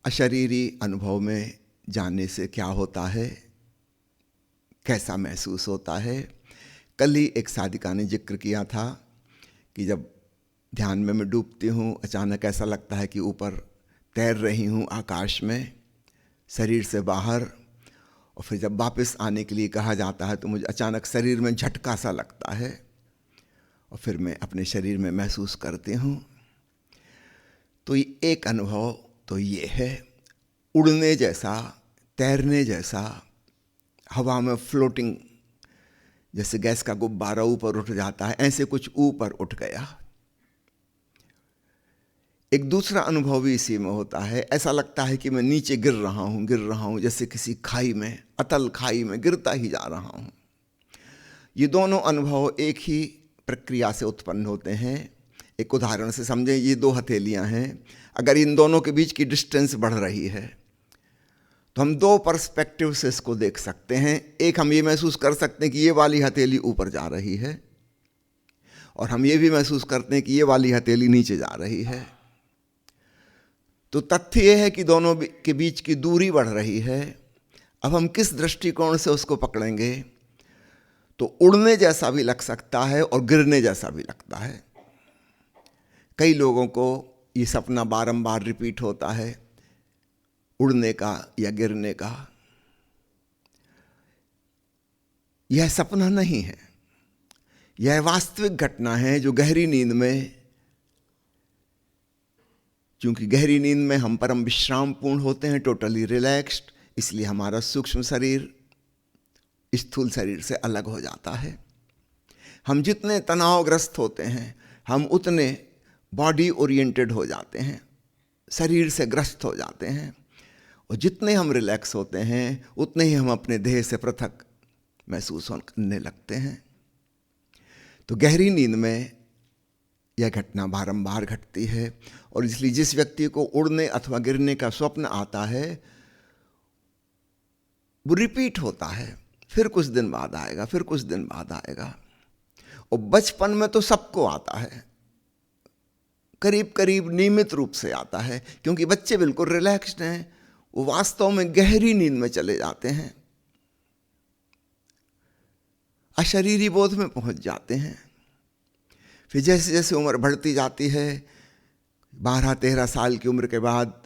अशरीरी अनुभव में जाने से क्या होता है, कैसा महसूस होता है। कल ही एक साधिका ने जिक्र किया था कि जब ध्यान में मैं डूबती हूँ, अचानक ऐसा लगता है कि ऊपर तैर रही हूँ आकाश में, शरीर से बाहर, और फिर जब वापस आने के लिए कहा जाता है तो मुझे अचानक शरीर में झटका सा लगता है और फिर मैं अपने शरीर में महसूस करती हूँ। तो एक अनुभव तो ये है, उड़ने जैसा, तैरने जैसा, हवा में फ्लोटिंग, जैसे गैस का गुब्बारा ऊपर उठ जाता है, ऐसे कुछ ऊपर उठ गया। एक दूसरा अनुभव भी इसी में होता है, ऐसा लगता है कि मैं नीचे गिर रहा हूँ, जैसे किसी खाई में, अतल खाई में गिरता ही जा रहा हूँ। ये दोनों अनुभव एक ही प्रक्रिया से उत्पन्न होते हैं। एक उदाहरण से समझें, ये दो हथेलियाँ हैं, अगर इन दोनों के बीच की डिस्टेंस बढ़ रही है तो हम दो पर्सपेक्टिव से इसको देख सकते हैं। एक, हम ये महसूस कर सकते हैं कि ये वाली हथेली ऊपर जा रही है, और हम ये भी महसूस करते हैं कि ये वाली हथेली नीचे जा रही है। तो तथ्य यह है कि दोनों के बीच की दूरी बढ़ रही है। अब हम किस दृष्टिकोण से उसको पकड़ेंगे, तो उड़ने जैसा भी लग सकता है और गिरने जैसा भी लगता है। कई लोगों को ये सपना बारंबार रिपीट होता है, उड़ने का या गिरने का। यह सपना नहीं है, यह वास्तविक घटना है जो गहरी नींद में, क्योंकि गहरी नींद में हम परम विश्राम पूर्ण होते हैं, टोटली रिलैक्स्ड, इसलिए हमारा सूक्ष्म शरीर स्थूल शरीर से अलग हो जाता है। हम जितने तनावग्रस्त होते हैं हम उतने बॉडी ओरिएंटेड हो जाते हैं, शरीर से ग्रस्त हो जाते हैं, और जितने हम रिलैक्स होते हैं उतने ही हम अपने देह से पृथक महसूस करने लगते हैं। तो गहरी नींद में यह घटना बारंबार घटती है, और इसलिए जिस व्यक्ति को उड़ने अथवा गिरने का स्वप्न आता है वो रिपीट होता है, फिर कुछ दिन बाद आएगा, फिर कुछ दिन बाद आएगा। और बचपन में तो सबको आता है, करीब करीब नियमित रूप से आता है, क्योंकि बच्चे बिल्कुल रिलैक्स्ड हैं, वो वास्तव में गहरी नींद में चले जाते हैं, अशरीरी बोध में पहुंच जाते हैं। फिर जैसे जैसे उम्र बढ़ती जाती है, 12-13 साल की उम्र के बाद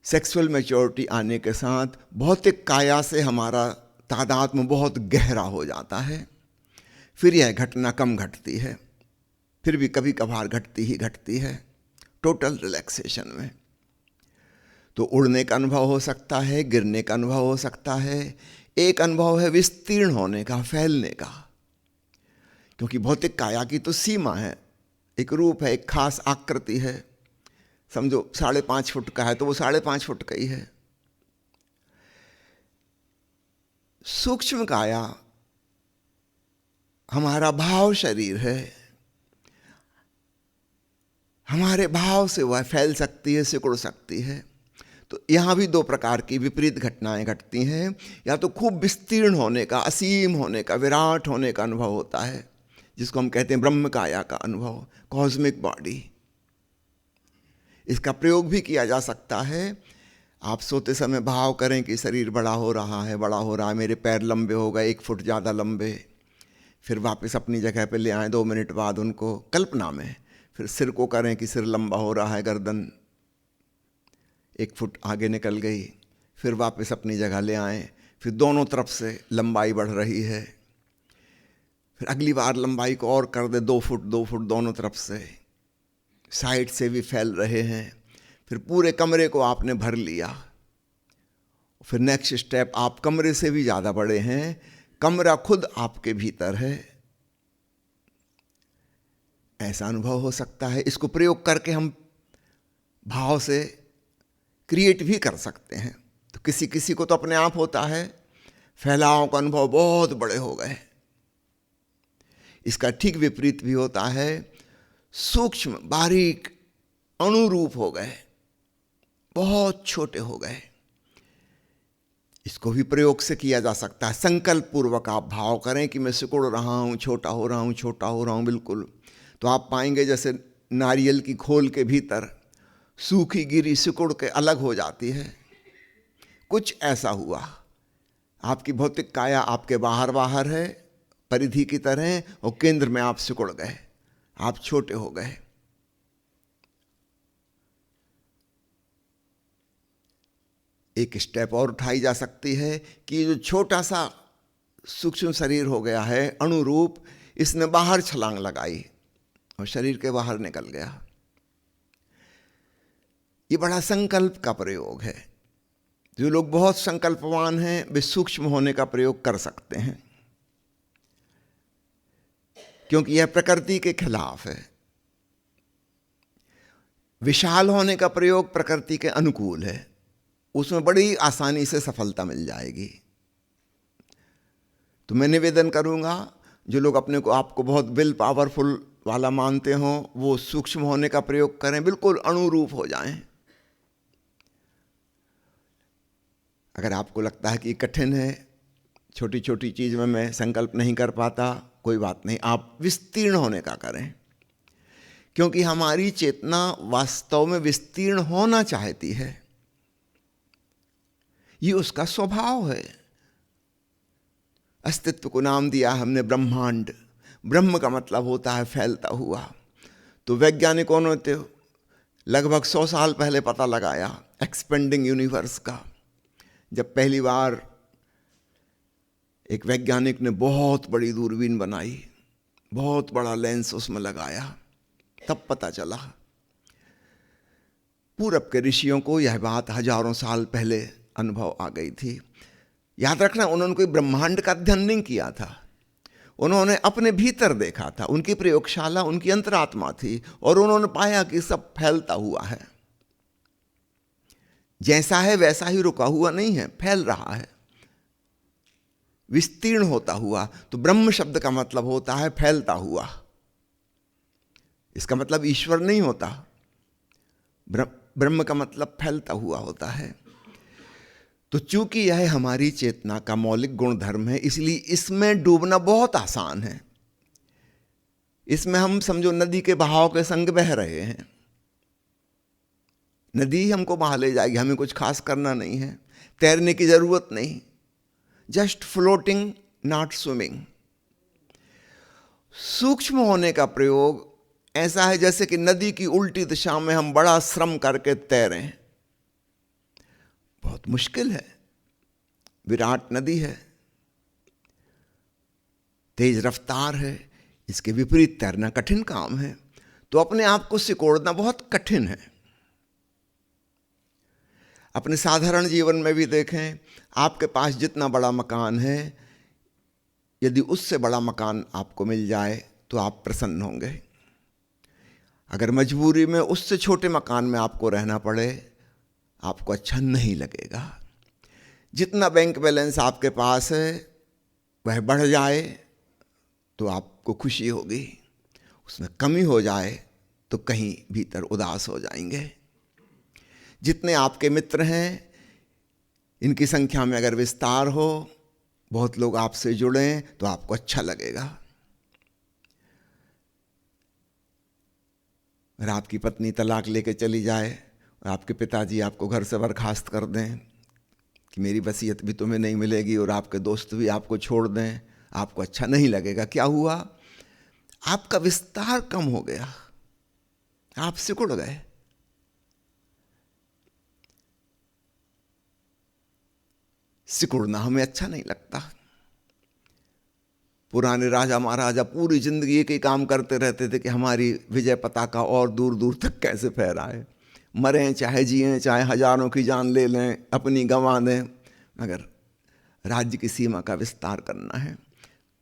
सेक्सुअल मैच्योरिटी आने के साथ भौतिक काया से हमारा तादात्म्य बहुत गहरा हो जाता है। फिर यह घटना कम घटती है, फिर भी कभी कभार घटती ही घटती है, टोटल रिलैक्सेशन में। तो उड़ने का अनुभव हो सकता है, गिरने का अनुभव हो सकता है। एक अनुभव है विस्तीर्ण होने का, फैलने का, क्योंकि भौतिक काया की तो सीमा है, एक रूप है, एक खास आकृति है। समझो 5.5 फुट का है तो वो 5.5 फुट का ही है। सूक्ष्म काया हमारा भाव शरीर है, हमारे भाव से वह फैल सकती है, सिकुड़ सकती है। तो यहाँ भी दो प्रकार की विपरीत घटनाएं घटती हैं। या तो खूब विस्तीर्ण होने का, असीम होने का, विराट होने का अनुभव होता है, जिसको हम कहते हैं ब्रह्म काया का अनुभव, कॉस्मिक बॉडी। इसका प्रयोग भी किया जा सकता है। आप सोते समय भाव करें कि शरीर बड़ा हो रहा है, बड़ा हो रहा है, मेरे पैर लंबे हो गए, 1 फुट ज़्यादा लंबे। फिर वापस अपनी जगह पे ले आएँ 2 मिनट बाद उनको कल्पना में। फिर सिर को करें कि सिर लंबा हो रहा है, गर्दन 1 फुट आगे निकल गई। फिर वापस अपनी जगह ले आएँ, फिर दोनों तरफ से लंबाई बढ़ रही है। फिर अगली बार लंबाई को और कर दे, 2 फुट 2 फुट दोनों तरफ से, साइड से भी फैल रहे हैं। फिर पूरे कमरे को आपने भर लिया। फिर नेक्स्ट स्टेप, आप कमरे से भी ज़्यादा बड़े हैं, कमरा खुद आपके भीतर है। ऐसा अनुभव हो सकता है। इसको प्रयोग करके हम भाव से क्रिएट भी कर सकते हैं। तो किसी किसी को तो अपने आप होता है, फैलाव का अनुभव बहुत बड़े हो गए। इसका ठीक विपरीत भी होता है, सूक्ष्म बारीक अणुरूप हो गए, बहुत छोटे हो गए। इसको भी प्रयोग से किया जा सकता है। संकल्प पूर्वक आप भाव करें कि मैं सिकुड़ रहा हूँ, छोटा हो रहा हूँ, छोटा हो रहा हूँ, बिल्कुल। तो आप पाएंगे जैसे नारियल की खोल के भीतर सूखी गिरी सिकुड़ के अलग हो जाती है। कुछ ऐसा हुआ, आपकी भौतिक काया आपके बाहर बाहर है परिधि की तरह, और केंद्र में आप सिकुड़ गए, आप छोटे हो गए। एक स्टेप और उठाई जा सकती है कि जो छोटा सा सूक्ष्म शरीर हो गया है अणुरूप, इसने बाहर छलांग लगाई और शरीर के बाहर निकल गया। ये बड़ा संकल्प का प्रयोग है। जो लोग बहुत संकल्पवान हैं वे सूक्ष्म होने का प्रयोग कर सकते हैं, क्योंकि यह प्रकृति के खिलाफ है। विशाल होने का प्रयोग प्रकृति के अनुकूल है, उसमें बड़ी आसानी से सफलता मिल जाएगी। तो मैं निवेदन करूंगा, जो लोग अपने को आपको बहुत विल पावरफुल वाला मानते हो, वो सूक्ष्म होने का प्रयोग करें, बिल्कुल अणुरूप हो जाएं। अगर आपको लगता है कि कठिन है, छोटी छोटी चीज में मैं संकल्प नहीं कर पाता, कोई बात नहीं, आप विस्तीर्ण होने का करें, क्योंकि हमारी चेतना वास्तव में विस्तीर्ण होना चाहती है। ये उसका स्वभाव है। अस्तित्व को नाम दिया हमने ब्रह्मांड। ब्रह्म का मतलब होता है फैलता हुआ। तो वैज्ञानिकों ने तो लगभग 100 साल पहले पता लगाया एक्सपेंडिंग यूनिवर्स का। जब पहली बार एक वैज्ञानिक ने बहुत बड़ी दूरबीन बनाई, बहुत बड़ा लेंस उसमें लगाया, तब पता चला। पूरब के ऋषियों को यह बात हजारों साल पहले अनुभव आ गई थी। याद रखना, उन्होंने कोई ब्रह्मांड का अध्ययन नहीं किया था, उन्होंने अपने भीतर देखा था। उनकी प्रयोगशाला उनकी अंतरात्मा थी, और उन्होंने पाया कि सब फैलता हुआ है। जैसा है वैसा ही रुका हुआ नहीं है, फैल रहा है, विस्तीर्ण होता हुआ। तो ब्रह्म शब्द का मतलब होता है फैलता हुआ। इसका मतलब ईश्वर नहीं होता। ब्रह्म का मतलब फैलता हुआ होता है। तो चूंकि यह हमारी चेतना का मौलिक गुणधर्म है, इसलिए इसमें डूबना बहुत आसान है। इसमें हम समझो नदी के बहाव के संग बह रहे हैं। नदी हमको बहा ले जाएगी, हमें कुछ खास करना नहीं है, तैरने की जरूरत नहीं, जस्ट फ्लोटिंग नॉट स्विमिंग। सूक्ष्म होने का प्रयोग ऐसा है जैसे कि नदी की उल्टी दिशा में हम बड़ा श्रम करके तैरें। बहुत मुश्किल है, विराट नदी है, तेज रफ्तार है, इसके विपरीत तैरना कठिन काम है। तो अपने आप को सिकोड़ना बहुत कठिन है। अपने साधारण जीवन में भी देखें, आपके पास जितना बड़ा मकान है, यदि उससे बड़ा मकान आपको मिल जाए तो आप प्रसन्न होंगे। अगर मजबूरी में उससे छोटे मकान में आपको रहना पड़े, आपको अच्छा नहीं लगेगा। जितना बैंक बैलेंस आपके पास है वह बढ़ जाए तो आपको खुशी होगी, उसमें कमी हो जाए तो कहीं भीतर उदास हो जाएंगे। जितने आपके मित्र हैं, इनकी संख्या में अगर विस्तार हो, बहुत लोग आपसे जुड़ें, तो आपको अच्छा लगेगा। अगर आपकी पत्नी तलाक लेके चली जाए और आपके पिताजी आपको घर से बर्खास्त कर दें कि मेरी वसीयत भी तुम्हें नहीं मिलेगी, और आपके दोस्त भी आपको छोड़ दें, आपको अच्छा नहीं लगेगा। क्या हुआ? आपका विस्तार कम हो गया, आप सिकुड़ गए। सिकुड़ना हमें अच्छा नहीं लगता। पुराने राजा महाराजा पूरी जिंदगी एक ही काम करते रहते थे कि हमारी विजय पताका और दूर दूर तक कैसे फहराए। मरें चाहे जिएं, चाहे हजारों की जान ले लें, अपनी गंवा दें, मगर राज्य की सीमा का विस्तार करना है।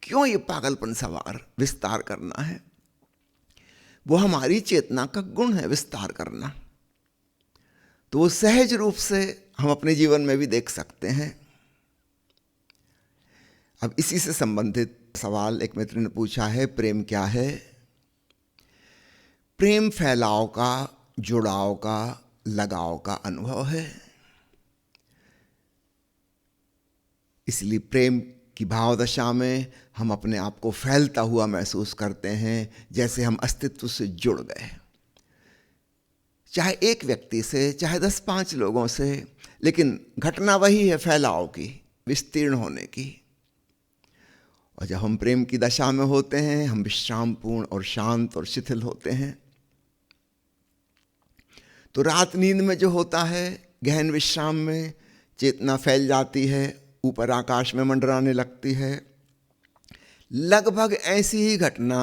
क्यों ये पागलपन सवार विस्तार करना है? वो हमारी चेतना का गुण है, विस्तार करना। तो वो सहज रूप से हम अपने जीवन में भी देख सकते हैं। अब इसी से संबंधित सवाल एक मित्र ने पूछा है, प्रेम क्या है? प्रेम फैलाव का, जुड़ाव का, लगाव का अनुभव है। इसलिए प्रेम की भाव दशा में हम अपने आप को फैलता हुआ महसूस करते हैं, जैसे हम अस्तित्व से जुड़ गए। चाहे एक व्यक्ति से, चाहे 10-5 लोगों से, लेकिन घटना वही है, फैलाव की, विस्तीर्ण होने की। और जब हम प्रेम की दशा में होते हैं, हम विश्रामपूर्ण और शांत और शिथिल होते हैं। तो रात नींद में जो होता है, गहन विश्राम में चेतना फैल जाती है, ऊपर आकाश में मंडराने लगती है। लगभग ऐसी ही घटना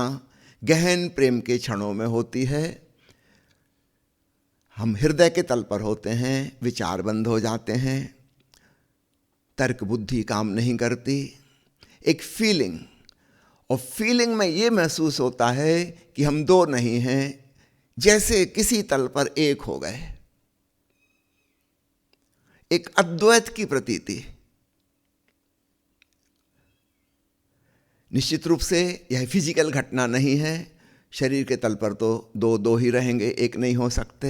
गहन प्रेम के क्षणों में होती है। हम हृदय के तल पर होते हैं, विचार बंद हो जाते हैं, तर्क बुद्धि काम नहीं करती, एक फीलिंग, और फीलिंग में ये महसूस होता है कि हम दो नहीं हैं, जैसे किसी तल पर एक हो गए, एक अद्वैत की प्रतीति। निश्चित रूप से यह फिजिकल घटना नहीं है, शरीर के तल पर तो दो दो ही रहेंगे, एक नहीं हो सकते।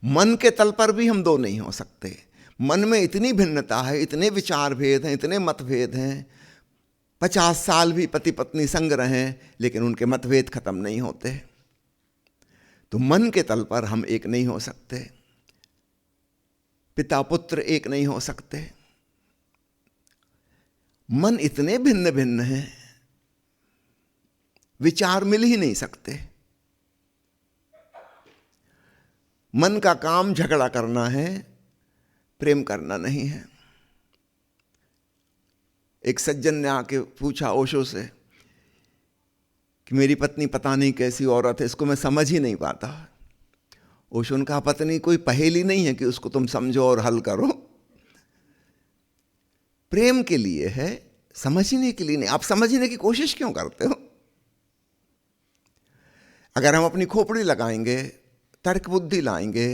मन के तल पर भी हम दो नहीं हो सकते। मन में इतनी भिन्नता है, इतने विचार भेद हैं, इतने मतभेद हैं, 50 साल भी पति पत्नी संग रहें लेकिन उनके मतभेद खत्म नहीं होते। तो मन के तल पर हम एक नहीं हो सकते, पिता पुत्र एक नहीं हो सकते। मन इतने भिन्न भिन्न हैं, विचार मिल ही नहीं सकते। मन का काम झगड़ा करना है, प्रेम करना नहीं है। एक सज्जन ने आके पूछा ओशो से कि मेरी पत्नी पता नहीं कैसी औरत है, इसको मैं समझ ही नहीं पाता। ओशो ने कहा, पत्नी कोई पहेली नहीं है कि उसको तुम समझो और हल करो। प्रेम के लिए है, समझने के लिए नहीं। आप समझने की कोशिश क्यों करते हो? अगर हम अपनी खोपड़ी लगाएंगे, तर्क बुद्धि लाएंगे,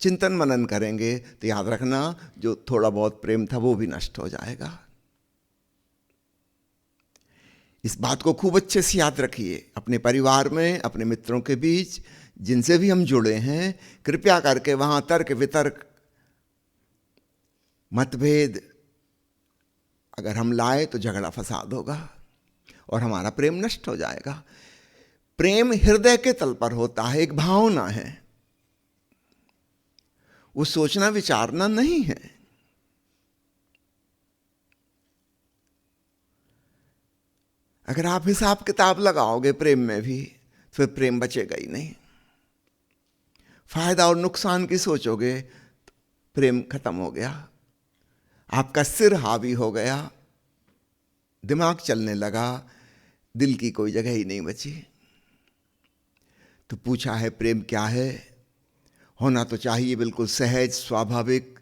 चिंतन मनन करेंगे, तो याद रखना जो थोड़ा बहुत प्रेम था वो भी नष्ट हो जाएगा। इस बात को खूब अच्छे से याद रखिए। अपने परिवार में, अपने मित्रों के बीच, जिनसे भी हम जुड़े हैं, कृपया करके वहां तर्क वितर्क मतभेद अगर हम लाए तो झगड़ा फसाद होगा और हमारा प्रेम नष्ट हो जाएगा। प्रेम हृदय के तल पर होता है, एक भावना है, वो सोचना विचारना नहीं है। अगर आप हिसाब किताब लगाओगे प्रेम में भी, फिर प्रेम बचेगा ही नहीं। फायदा और नुकसान की सोचोगे तो प्रेम खत्म हो गया। आपका सिर हावी हो गया, दिमाग चलने लगा, दिल की कोई जगह ही नहीं बची। तो पूछा है प्रेम क्या है? होना तो चाहिए बिल्कुल सहज स्वाभाविक,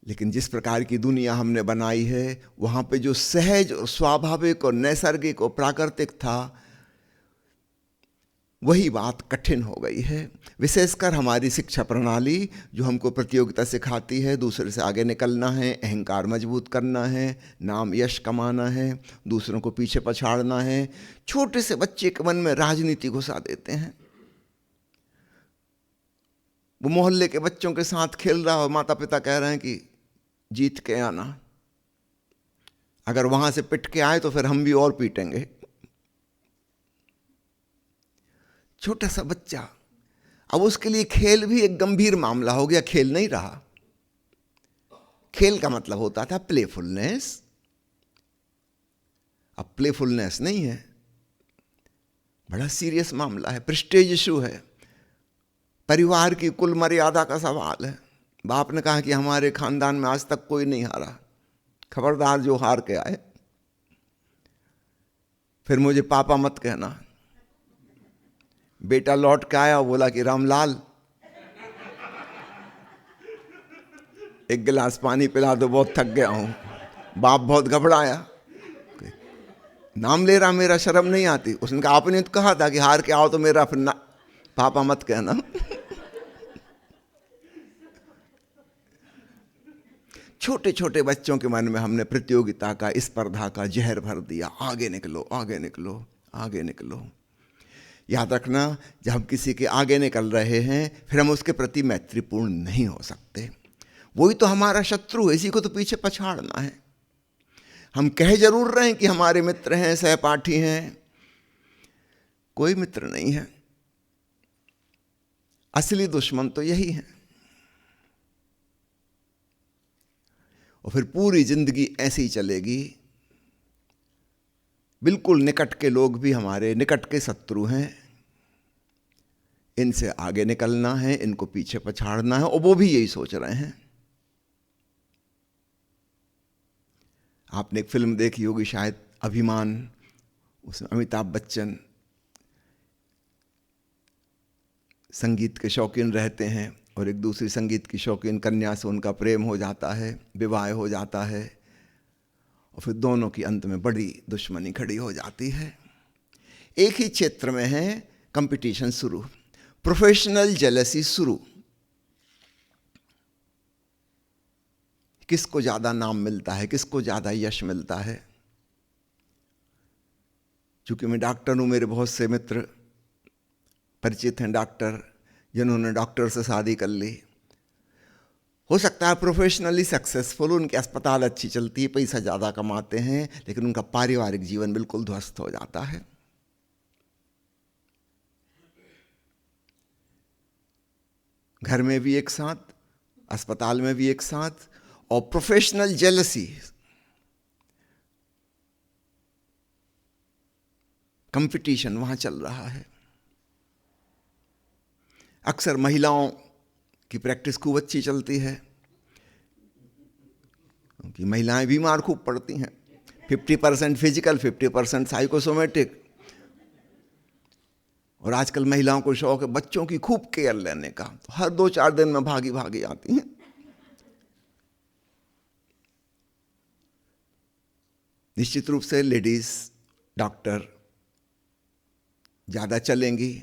लेकिन जिस प्रकार की दुनिया हमने बनाई है वहाँ पे जो सहज और स्वाभाविक और नैसर्गिक और प्राकृतिक था, वही बात कठिन हो गई है। विशेषकर हमारी शिक्षा प्रणाली जो हमको प्रतियोगिता सिखाती है, दूसरे से आगे निकलना है, अहंकार मजबूत करना है, नाम यश कमाना है, दूसरों को पीछे पछाड़ना है। छोटे से बच्चे के मन में राजनीति घुसा देते हैं। वो मोहल्ले के बच्चों के साथ खेल रहा हो, माता पिता कह रहे हैं कि जीत के आना, अगर वहां से पिट के आए तो फिर हम भी और पीटेंगे। छोटा सा बच्चा, अब उसके लिए खेल भी एक गंभीर मामला हो गया। खेल नहीं रहा। खेल का मतलब होता था प्लेफुलनेस, अब प्लेफुलनेस नहीं है, बड़ा सीरियस मामला है, प्रेस्टीज इशू है, परिवार की कुल मर्यादा का सवाल है। बाप ने कहा कि हमारे खानदान में आज तक कोई नहीं हारा, खबरदार जो हार के आए फिर मुझे पापा मत कहना। बेटा लौट के आया, बोला कि रामलाल एक गिलास पानी पिला दो, बहुत थक गया हूं। बाप बहुत घबराया, नाम ले रहा मेरा, शर्म नहीं आती? उसने कहा आपने तो कहा था कि हार के आओ तो मेरा फिर पापा मत कहना। छोटे छोटे बच्चों के मन में हमने प्रतियोगिता का, स्पर्धा का जहर भर दिया। आगे निकलो, आगे निकलो, आगे निकलो। याद रखना, जब हम किसी के आगे निकल रहे हैं फिर हम उसके प्रति मैत्रीपूर्ण नहीं हो सकते। वही तो हमारा शत्रु है, इसी को तो पीछे पछाड़ना है। हम कह जरूर रहे हैं कि हमारे मित्र हैं, सहपाठी हैं, कोई मित्र नहीं है। असली दुश्मन तो यही है। और फिर पूरी जिंदगी ऐसे ही चलेगी। बिल्कुल निकट के लोग भी हमारे निकट के शत्रु हैं, इनसे आगे निकलना है, इनको पीछे पछाड़ना है, और वो भी यही सोच रहे हैं। आपने एक फिल्म देखी होगी शायद, अभिमान, उसमें अमिताभ बच्चन संगीत के शौकीन रहते हैं और एक दूसरी संगीत की शौकीन कन्या से उनका प्रेम हो जाता है, विवाह हो जाता है, और फिर दोनों की अंत में बड़ी दुश्मनी खड़ी हो जाती है। एक ही क्षेत्र में है कंपटीशन शुरू, प्रोफेशनल जेलसी शुरू। किसको ज़्यादा नाम मिलता है, किसको ज़्यादा यश मिलता है। चूँकि मैं डॉक्टर हूँ, मेरे बहुत से मित्र परिचित हैं डॉक्टर, जिन्होंने डॉक्टर से शादी कर ली। हो सकता है प्रोफेशनली सक्सेसफुल, उनके अस्पताल अच्छी चलती है, पैसा ज़्यादा कमाते हैं, लेकिन उनका पारिवारिक जीवन बिल्कुल ध्वस्त हो जाता है। घर में भी एक साथ, अस्पताल में भी एक साथ, और प्रोफेशनल जेलसी, कंपटीशन वहाँ चल रहा है। अक्सर महिलाओं की प्रैक्टिस खूब अच्छी चलती है, क्योंकि महिलाएं बीमार खूब पड़ती हैं। 50% फिजिकल, 50% साइकोसोमेटिक। और आजकल महिलाओं को शौक है बच्चों की खूब केयर लेने का, तो हर 2-4 दिन में भागी भागी आती हैं। निश्चित रूप से लेडीज डॉक्टर ज़्यादा चलेंगी,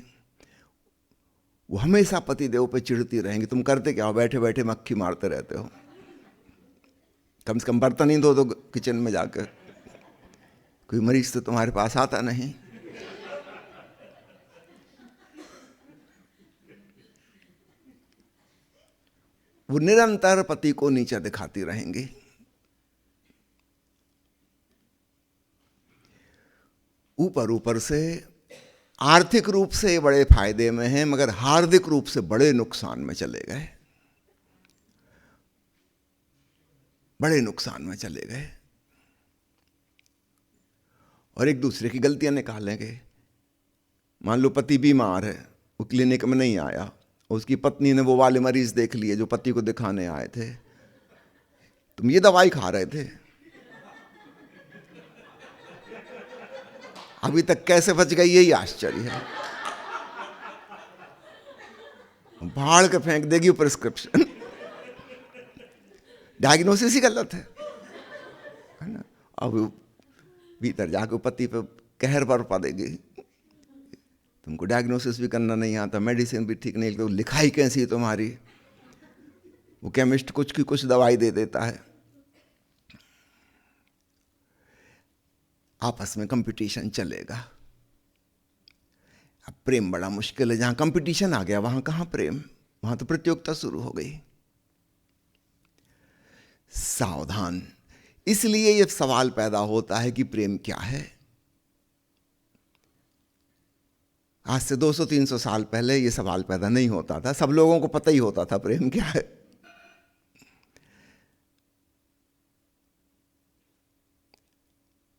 वो हमेशा पति देव पे चिढ़ती रहेंगी, तुम करते क्या हो, बैठे बैठे मक्खी मारते रहते हो, कम से कम बर्तन ही धो दो किचन में जाकर, कोई मरीज तो तुम्हारे पास आता नहीं। वो निरंतर पति को नीचा दिखाती रहेंगी। ऊपर ऊपर से आर्थिक रूप से बड़े फायदे में हैं, मगर हार्दिक रूप से बड़े नुकसान में चले गए, बड़े नुकसान में चले गए। और एक दूसरे की गलतियां निकालेंगे। मान लो पति बीमार है, वो क्लिनिक में नहीं आया, उसकी पत्नी ने वो वाले मरीज देख लिए जो पति को दिखाने आए थे, तुम ये दवाई खा रहे थे, अभी तक कैसे बच गई, यही आश्चर्य है। भाड़ के फेंक देगी प्रिस्क्रिप्शन। डायग्नोसिस ही गलत है ना। अब भीतर जाकर पति पे कहर बरपा देगी, तुमको डायग्नोसिस भी करना नहीं आता, मेडिसिन भी ठीक नहीं, लिखाई कैसी तुम्हारी। वो केमिस्ट कुछ की कुछ दवाई दे देता है। आपस में कंपटीशन चलेगा। अब प्रेम बड़ा मुश्किल है। जहां कंपटीशन आ गया वहां कहां प्रेम, वहां तो प्रतियोगिता शुरू हो गई। सावधान। इसलिए यह सवाल पैदा होता है कि प्रेम क्या है। आज से 200-300 साल पहले यह सवाल पैदा नहीं होता था, सब लोगों को पता ही होता था प्रेम क्या है।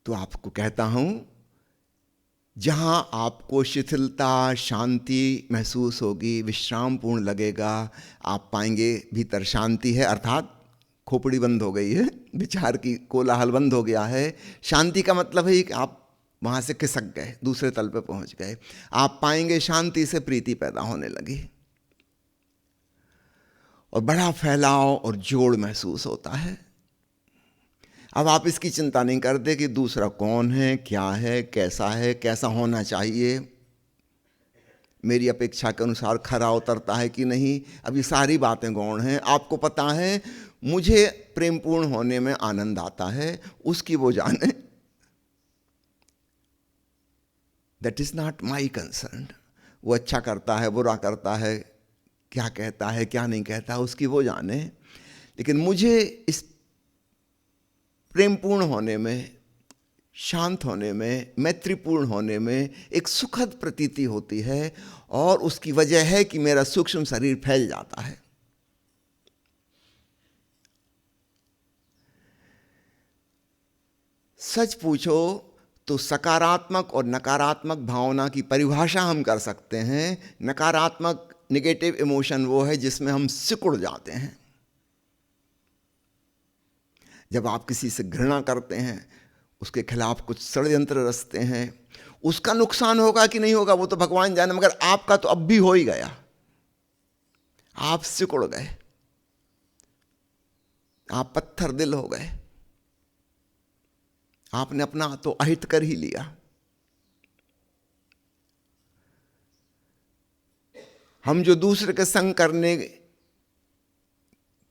तो आपको कहता हूं, जहां आपको शिथिलता, शांति महसूस होगी, विश्राम पूर्ण लगेगा, आप पाएंगे भीतर शांति है, अर्थात खोपड़ी बंद हो गई है, विचार की कोलाहल बंद हो गया है। शांति का मतलब है कि आप वहां से खिसक गए, दूसरे तल पे पहुंच गए। आप पाएंगे शांति से प्रीति पैदा होने लगी और बड़ा फैलाव और जोड़ महसूस होता है। अब आप इसकी चिंता नहीं करते कि दूसरा कौन है, क्या है, कैसा होना चाहिए, मेरी अपेक्षा के अनुसार खरा उतरता है कि नहीं। अब ये सारी बातें गौण हैं। आपको पता है मुझे प्रेमपूर्ण होने में आनंद आता है, उसकी वो जाने। That is not my concern. वो अच्छा करता है, बुरा करता है, क्या कहता है, क्या नहीं कहता, उसकी वो जाने। लेकिन मुझे इस प्रेमपूर्ण होने में शांत होने में, मैत्रीपूर्ण होने में एक सुखद प्रतीति होती है, और उसकी वजह है कि मेरा सूक्ष्म शरीर फैल जाता है। सच पूछो तो सकारात्मक और नकारात्मक भावना की परिभाषा हम कर सकते हैं। नकारात्मक नेगेटिव इमोशन वो है जिसमें हम सिकुड़ जाते हैं। जब आप किसी से घृणा करते हैं, उसके खिलाफ कुछ षड्यंत्र रचते हैं, उसका नुकसान होगा कि नहीं होगा वो तो भगवान जाने, मगर आपका तो अब भी हो ही गया। आप सिकुड़ गए, आप पत्थर दिल हो गए, आपने अपना तो अहित कर ही लिया। हम जो दूसरे के संग करने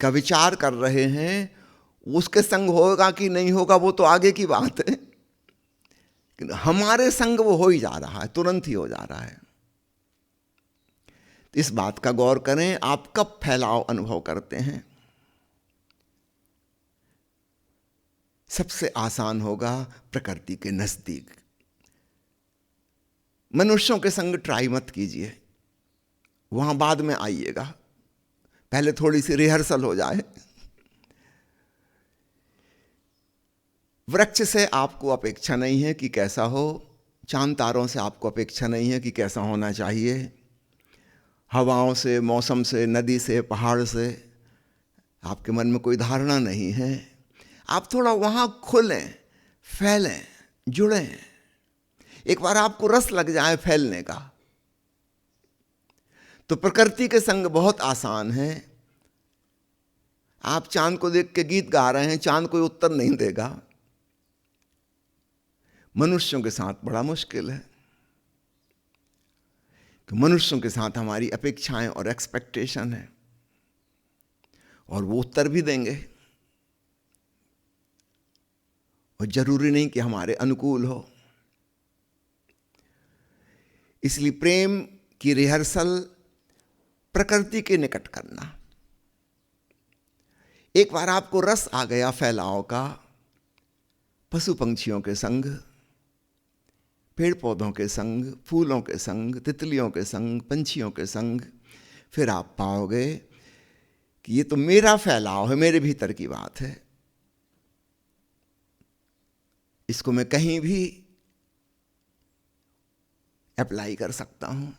का विचार कर रहे हैं, उसके संग होगा कि नहीं होगा वो तो आगे की बात है, हमारे संग वो हो ही जा रहा है, तुरंत ही हो जा रहा है। इस बात का गौर करें, आप कब फैलाव अनुभव करते हैं। सबसे आसान होगा प्रकृति के नजदीक। मनुष्यों के संग ट्राई मत कीजिए, वहां बाद में आइएगा, पहले थोड़ी सी रिहर्सल हो जाए। वृक्ष से आपको अपेक्षा नहीं है कि कैसा हो, चांद तारों से आपको अपेक्षा नहीं है कि कैसा होना चाहिए, हवाओं से, मौसम से, नदी से, पहाड़ से आपके मन में कोई धारणा नहीं है। आप थोड़ा वहां खुलें, फैलें, जुड़ें। एक बार आपको रस लग जाए फैलने का, तो प्रकृति के संग बहुत आसान है। आप चांद को देख के गीत गा रहे हैं, चांद कोई उत्तर नहीं देगा। मनुष्यों के साथ बड़ा मुश्किल है कि मनुष्यों के साथ हमारी अपेक्षाएं और एक्सपेक्टेशन है, और वो उत्तर भी देंगे, और जरूरी नहीं कि हमारे अनुकूल हो। इसलिए प्रेम की रिहर्सल प्रकृति के निकट करना। एक बार आपको रस आ गया फैलाव का, पशु पंछियों के संग, पेड़ पौधों के संग, फूलों के संग, तितलियों के संग, पंछियों के संग, फिर आप पाओगे कि ये तो मेरा फैलाव है, मेरे भीतर की बात है, इसको मैं कहीं भी अप्लाई कर सकता हूं।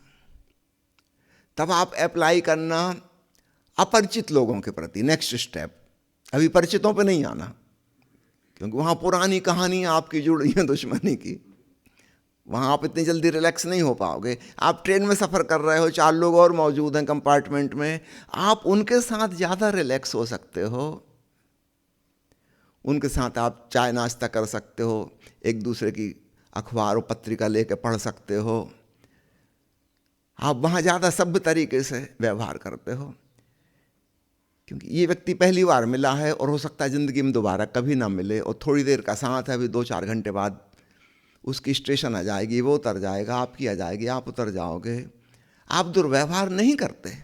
तब आप अप्लाई करना अपरिचित लोगों के प्रति, नेक्स्ट स्टेप। अभी परिचितों पे नहीं आना, क्योंकि वहां पुरानी कहानी आपकी जुड़ी है दुश्मनी की, वहां आप इतनी जल्दी रिलैक्स नहीं हो पाओगे। आप ट्रेन में सफ़र कर रहे हो, 4 लोग और मौजूद हैं कंपार्टमेंट में, आप उनके साथ ज़्यादा रिलैक्स हो सकते हो। उनके साथ आप चाय नाश्ता कर सकते हो, एक दूसरे की अखबार और पत्रिका लेकर पढ़ सकते हो। आप वहाँ ज़्यादा सभ्य तरीके से व्यवहार करते हो, क्योंकि ये व्यक्ति पहली बार मिला है और हो सकता है ज़िंदगी में दोबारा कभी ना मिले, और थोड़ी देर का साथ है, अभी 2-4 घंटे बाद उसकी स्टेशन आ जाएगी, वो उतर जाएगा, आपकी आ जाएगी, आप उतर जाओगे। आप दुर्व्यवहार नहीं करते।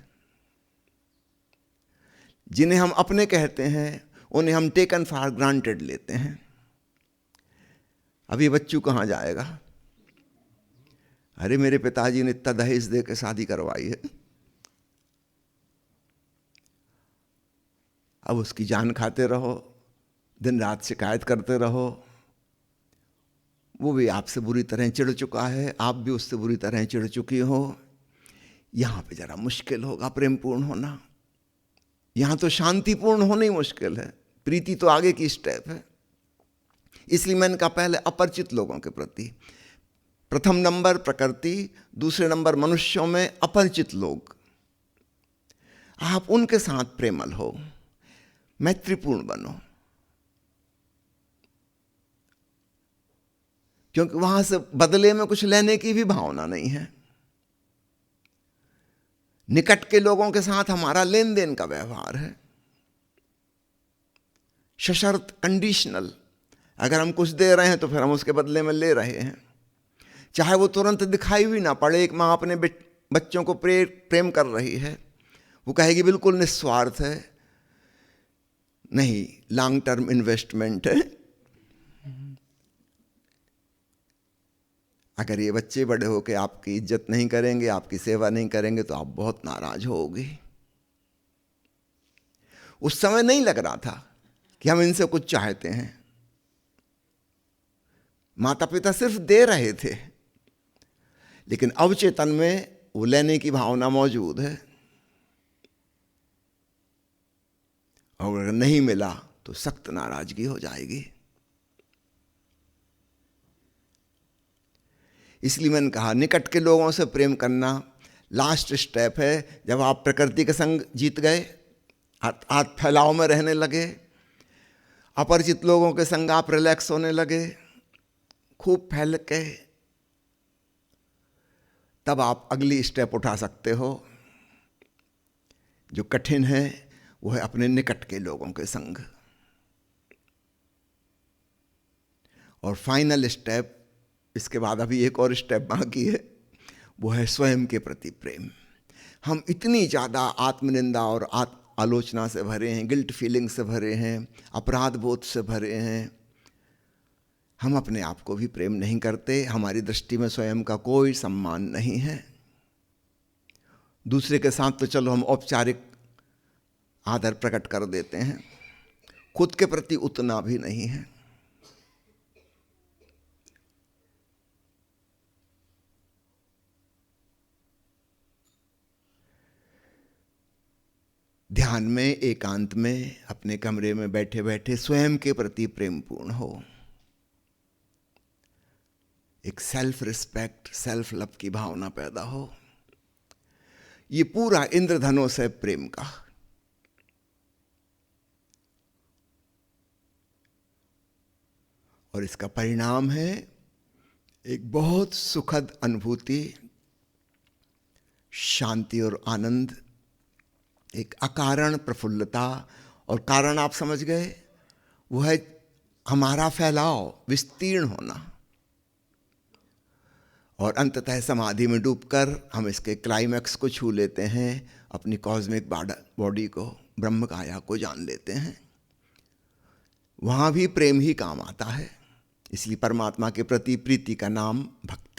जिन्हें हम अपने कहते हैं उन्हें हम टेकन फॉर ग्रांटेड लेते हैं। अभी बच्चू कहाँ जाएगा, अरे मेरे पिताजी ने इतना दहेज दे के शादी करवाई है, अब उसकी जान खाते रहो, दिन रात शिकायत करते रहो। वो भी आपसे बुरी तरह चिढ़ चुका है, आप भी उससे बुरी तरह चिढ़ चुकी हो। यहाँ पे जरा मुश्किल होगा प्रेमपूर्ण होना, यहाँ तो शांतिपूर्ण होना ही मुश्किल है, प्रीति तो आगे की स्टेप है। इसलिए मैंने कहा पहले अपरिचित लोगों के प्रति, प्रथम नंबर प्रकृति, दूसरे नंबर मनुष्यों में अपरिचित लोग, आप उनके साथ प्रेमल हो, मैत्रीपूर्ण बनो, क्योंकि वहां से बदले में कुछ लेने की भी भावना नहीं है। निकट के लोगों के साथ हमारा लेन देन का व्यवहार है सशर्त, कंडीशनल। अगर हम कुछ दे रहे हैं तो फिर हम उसके बदले में ले रहे हैं, चाहे वो तुरंत दिखाई भी ना पड़े। एक माँ अपने बच्चों को प्रेम कर रही है, वो कहेगी बिल्कुल निस्वार्थ है, नहीं, लॉन्ग टर्म इन्वेस्टमेंट है। अगर ये बच्चे बड़े होकर आपकी इज्जत नहीं करेंगे, आपकी सेवा नहीं करेंगे, तो आप बहुत नाराज होगे। उस समय नहीं लग रहा था कि हम इनसे कुछ चाहते हैं। माता पिता सिर्फ दे रहे थे, लेकिन अवचेतन में वो लेने की भावना मौजूद है। और अगर नहीं मिला तो सख्त नाराजगी हो जाएगी। इसलिए मैंने कहा, निकट के लोगों से प्रेम करना लास्ट स्टेप है। जब आप प्रकृति के संग जीत गए, हाथ फैलाव में रहने लगे, अपरिचित लोगों के संग आप रिलैक्स होने लगे, खूब फैल के, तब आप अगली स्टेप उठा सकते हो। जो कठिन है वो है अपने निकट के लोगों के संग। और फाइनल स्टेप, इसके बाद अभी एक और स्टेप बाकी है, वो है स्वयं के प्रति प्रेम। हम इतनी ज़्यादा आत्मनिंदा और आलोचना से भरे हैं, गिल्ट फीलिंग से भरे हैं, अपराध बोध से भरे हैं। हम अपने आप को भी प्रेम नहीं करते। हमारी दृष्टि में स्वयं का कोई सम्मान नहीं है। दूसरे के साथ तो चलो हम औपचारिक आदर प्रकट कर देते हैं, खुद के प्रति उतना भी नहीं है। ध्यान में, एकांत में, अपने कमरे में बैठे बैठे स्वयं के प्रति प्रेमपूर्ण हो। एक सेल्फ रिस्पेक्ट, सेल्फ लव की भावना पैदा हो। ये पूरा इंद्रधनुष है प्रेम का। और इसका परिणाम है एक बहुत सुखद अनुभूति, शांति और आनंद, एक अकारण प्रफुल्लता। और कारण आप समझ गए, वो है हमारा फैलाव, विस्तीर्ण होना। और अंततः समाधि में डूबकर हम इसके क्लाइमैक्स को छू लेते हैं, अपनी कॉस्मिक बॉडी को, ब्रह्म काया को जान लेते हैं। वहाँ भी प्रेम ही काम आता है। इसलिए परमात्मा के प्रति प्रीति का नाम भक्ति।